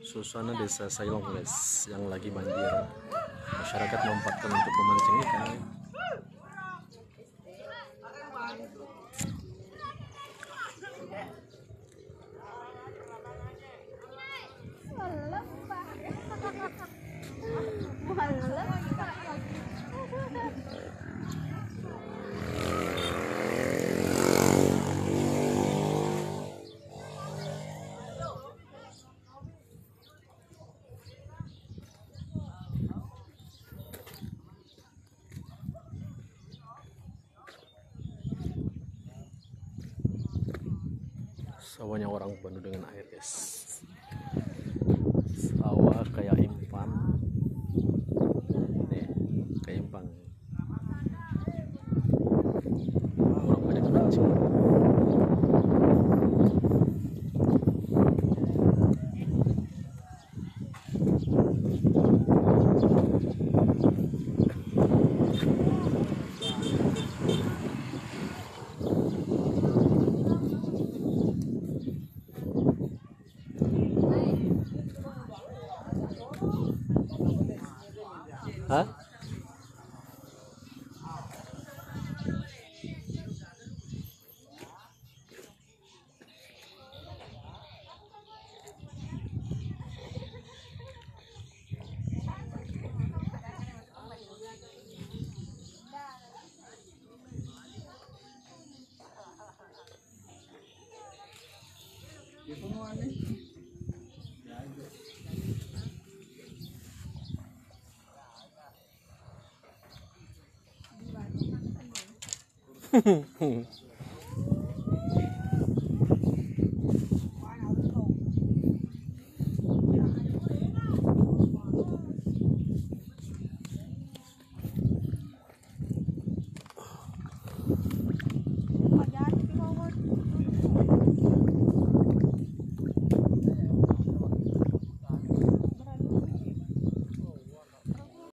Suasana desa Sulawesi yang lagi banjir. Masyarakat memamfaatkan untuk memancing ikan. Sawahnya orang penuh dengan air, guys. Sawah kayak impan. Nih, kayak impan. Orang banyak mancing. Hah?